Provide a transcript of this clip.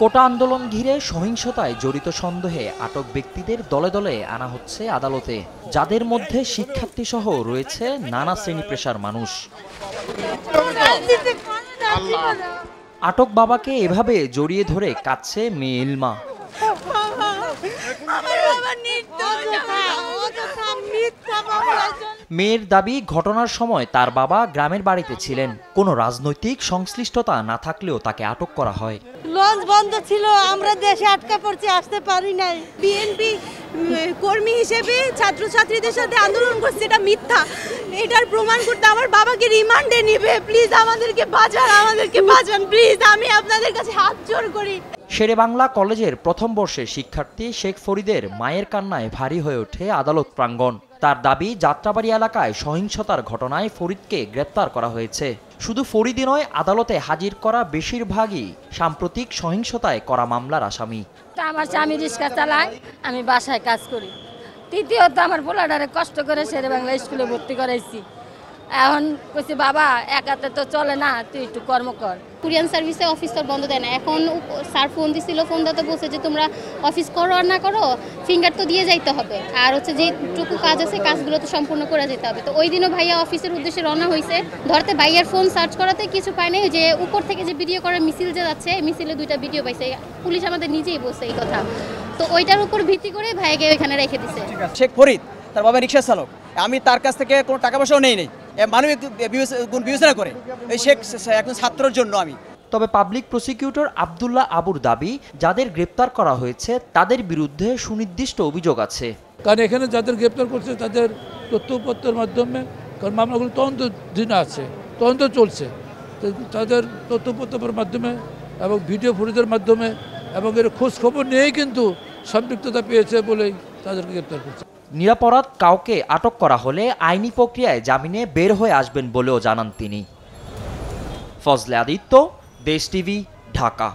কোটা আন্দোলন ঘিরে সহিংসতায় জড়িত সন্দেহে আটক ব্যক্তিদের দলে দলে আনা হচ্ছে আদালতে, যাদের মধ্যে শিক্ষার্থী সহ রয়েছে নানা শ্রেণী পেশার মানুষ। আটক বাবাকে এভাবে জড়িয়ে ধরে কাঁদছে মেয়ে ইলমা। মেয়ের দাবি, ঘটনার সময় তার বাবা গ্রামের বাড়িতে ছিলেন। কোনো রাজনৈতিক সংশ্লিষ্টতা না থাকলেও তাকে আটক করা হয়। লঞ্চ বন্ধ ছিল, আমরা দেশে আটকা পড়ছি, আসতে পারি নাই। বিএনপি কর্মী হিসেবে ছাত্রছাত্রীদের সাথে আন্দোলন করছে, এটা মিথ্যা। এটার প্রমাণ করতে আমার বাবাকে রিমান্ডে নিবে। প্লিজ আমাদেরকে বাঁচান প্লিজ, আমি আপনাদের কাছে হাত জোর করি। শেরেবাংলা কলেজের প্রথম বর্ষের শিক্ষার্থী শেখ ফরিদের মায়ের কান্নায় ভারী হয়ে ওঠে আদালত প্রাঙ্গণ। তার দাবি, যাত্রাবাড়ি এলাকায় সহিংসতার ঘটনায় ফরিদকে গ্রেপ্তার করা হয়েছে। শুধু ফরিদই নয়, আদালতে হাজির করা বেশিরভাগই সাম্প্রতিক সহিংসতায় করা মামলার আসামি। আমার স্বামী রিক্সা চালায়, আমি বাসায় কাজ করি। তৃতীয়ত আমার পোলাডারে কষ্ট করে শেরেবাংলা স্কুলে ভর্তি করাইছি। এখন কইছি বাবা একাতে তো চলে না, তুই একটু কর্ম কর। কুরিয়ান সার্ভিসে অফিস তো বন্ধ দেয় না। এখন স্যার ফোন দিছিল, ফোন দিতে বলছে যে তোমরা অফিস করো আর না করো, ফিঙ্গার তো দিয়ে যাইতে হবে। আর হচ্ছে যেটুকু কাজ আছে কাজগুলো তো সম্পূর্ণ করে যেতে হবে। তো ওই দিনও ভাইয়া অফিসের উদ্দেশ্যে রওনা হয়েছে। ধরতে ভাইয়ার ফোন সার্চ করাতে কিছু পায় নাই। যে উপর থেকে যে ভিডিও করে মিছিল যে যাচ্ছে, মিছিলে 2টা ভিডিও পাইছে। পুলিশ আমাদের নিজেই বলছে এই কথা। তো ওইটার উপর ভিত্তি করে ভাইয়াকে ওইখানে রেখে দিছে। শেখ ফরিদ, তার বাবা রিক্সা চালক। আমি তার কাছ থেকে কোনো টাকা পয়সাও নেই মানবিক গুণ বিবেচনা করে এই শেখ একজন ছাত্রের জন্য আমি। তবে পাবলিক প্রসিকিউটর আব্দুল্লাহ আবুর দাবি, যাদের গ্রেপ্তার করা হয়েছে তাদের বিরুদ্ধে সুনির্দিষ্ট অভিযোগ আছে। কারণ এখানে যাদের গ্রেপ্তার করছে তাদের তথ্যপত্রের মাধ্যমে, কারণ মামলাগুলো তদন্তাধীন আছে, তদন্ত চলছে, তাদের তথ্যপত্রের মাধ্যমে এবং ভিডিও ফুটেজের মাধ্যমে এবং এর খোঁজ খবর নিয়েই কিন্তু সম্পৃক্ততা পেয়েছে বলেই তাদেরকে গ্রেপ্তার করছে। নিরপরাধ কাউকে আটক করা হলে আইনি প্রক্রিয়ায় জামিনে বের হয়ে আসবেন বলেও জানান তিনি। ফজলে আদিত্য, দেশ টিভি, ঢাকা।